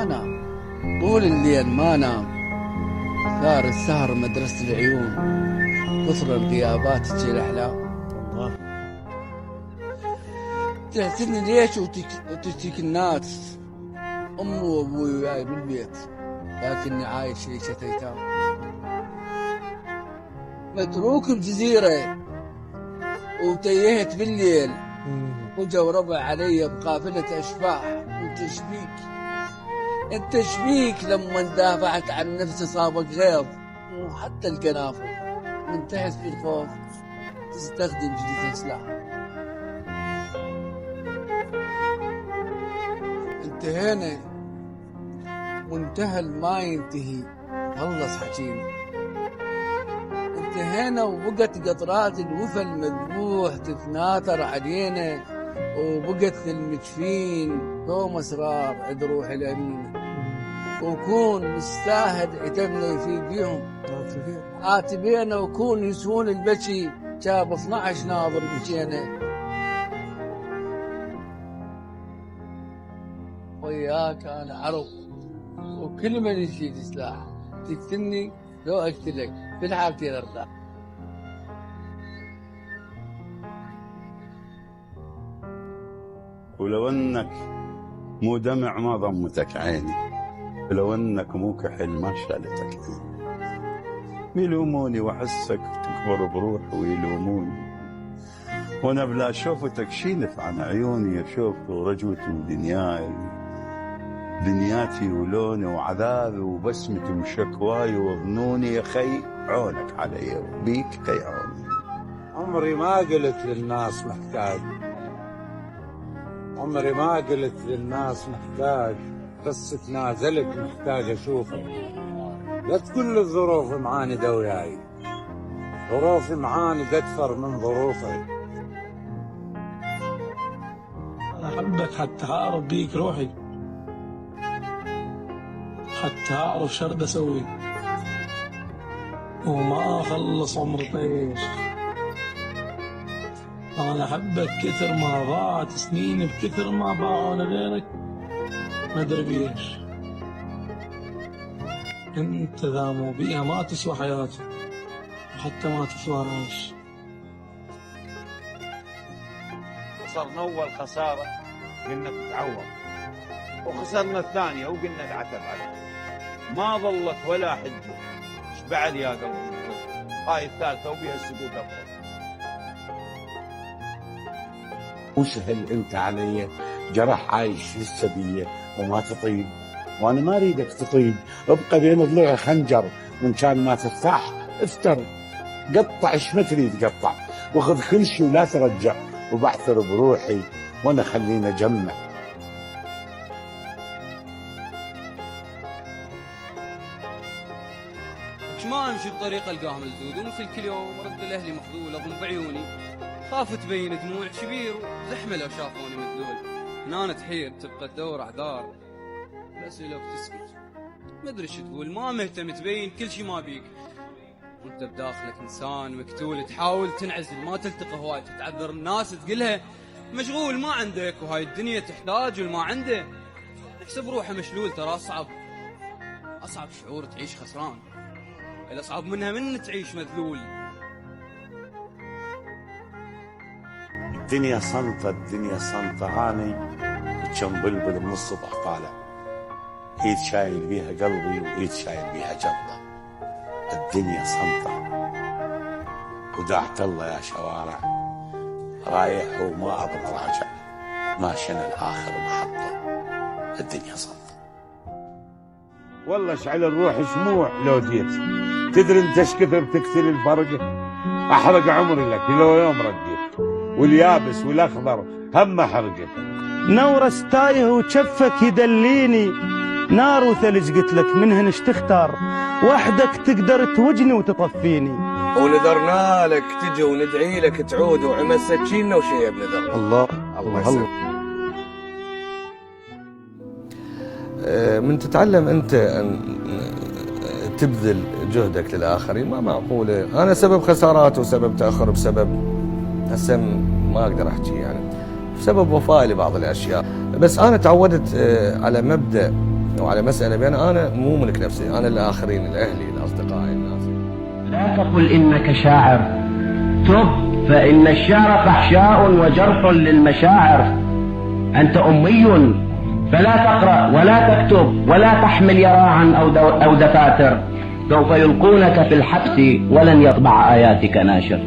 نام، طول الليل ما نام. ثار السهر مدرسة العيون، كثر الغيابات تجي الأحلام. الله. تحسدني ليش وتشتكي الناس، أمي وأبوي وياي بالبيت، لكني عايش عيشة أيتام. متروك بجزيرة وتيهت بالليل، وجو ربع علي بقافلة أشباح. انت شبيك لما دافعت عن نفسي صابك غيظ، وحتى القنافل من تحس بالخوف تستخدم جديد سلاح. انتهينا وانتهى ما ينتهي، خلص حكينا. انتهينا وبقت قطرات الوفا المذبوح تتناثر علينا، وبقت المدفين دوم اسرار عند روح الامين. وكون مستاهد عتبنا يفيد بيهم عاتبينا، وكون يسون البكي جاب 12 ناظر بكينا. وياك انا عرب، وكل من يشيل سلاح تقتلني لو اقتلك في الحالتين ارتاح. ولو انك مو دمع ما ضمتك عيني، ولو انك مو كحل ما شالتك عيني. يلوموني واحسك تكبر بروح ويلوموني، وانا بلا شوفتك شيلف عن عيوني. اشوف رجوتي ودنياي، دنياتي ولوني وعذابي وبسمتي وشكواي وظنوني. يا خي عونك علي وبيك خي عوني. عمري ما قلت للناس محتاج، عمري ما قلت للناس محتاج، بس تنازلت محتاج اشوفك. لا تقول الظروف معاندة وياي، ظروفي معاندة اكثر من ظروفك. انا احبك حتى اعرف بيك روحي، حتى اعرف شو بدي اسوي، وما اخلص عمر طيش. انا احبك كثر ما ضاعت سنين، بكثر ما باعوا لغيرك ما ادري بيش. انت ذا مو بيها ما تسوى حياتي، وحتى ما تسوى عيش. خسرنا اول خساره قلنا تتعوض، وخسرنا الثانيه وقلنا نعتب عليها. ما ظلت ولا حجه، ايش بعد يا قلبي؟ هاي الثالثه وبيها السقوط افضل. وسهل انت علي، جرح عايش لسه بيه وما تطيب، وانا ما اريدك تطيب. ابقى بين ضلوعي خنجر، وان كان ما ترتاح افتر، قطع ايش ما تريد قطع، واخذ كل شيء ولا ترجع. وبعثر بروحي وانا خلينا جمع. ما امشي بطريق القاهم الزود، ومثل كل يوم رد لاهلي مخذول اظن بعيوني. خاف تبين دموع شبير وزحمه لو شافوني مذلول. هنا تحير تبقى تدور اعذار، الاسئله بتسكت ما ادري شو تقول. ما مهتم تبين كل شي ما بيك، وانت بداخلك انسان مقتول. تحاول تنعزل ما تلتقى هواي، تتعذر الناس تقولها مشغول ما عندك، وهاي الدنيا تحتاج والما عنده. تحسب روحه مشلول، ترى اصعب شعور تعيش خسران، الأصعب منها من تعيش مذلول. الدنيا صنطة، الدنيا صنطة. هاني كم بلبل من الصبح طالع، ايد شايل بيها قلبي وايد شايل بيها جنبه. الدنيا صنطة، ودعت الله يا شوارع، رايح وما أظن راجع، ماشينا لآخر محطة. الدنيا صنطة. والله شعل الروح شموع لو جيت. تدري انت ايش كثر تكثر الفرق؟ احرق عمري لك لو يوم رديت، واليابس والاخضر هم حرقه. نورس تايه وشفك يدليني، نار وثلج قلت لك منهن ايش تختار؟ وحدك تقدر توجني وتطفيني. ونذرنا لك تجي وندعي لك تعود، وعمل سكيننا وشيء بنذر. الله يسلمك. من تتعلم أنت أن تبذل جهدك للآخرين ما معقولة. أنا سبب خسارات وسبب تأخر بسبب هسه ما أقدر أحكي يعني بسبب وفائي لبعض الأشياء، بس أنا تعودت على مبدأ وعلى مسألة بين أنا مو ملك نفسي، أنا الآخرين، الأهلي، الأصدقاء، الناس. لا تقل إنك شاعر، تب، فإن الشعر فحشاء وجرح للمشاعر. أنت أمي فلا تقرأ ولا تكتب ولا تحمل يراعا أو دفاتر، سوف يلقونك في الحبس ولن يطبع آياتك ناشر.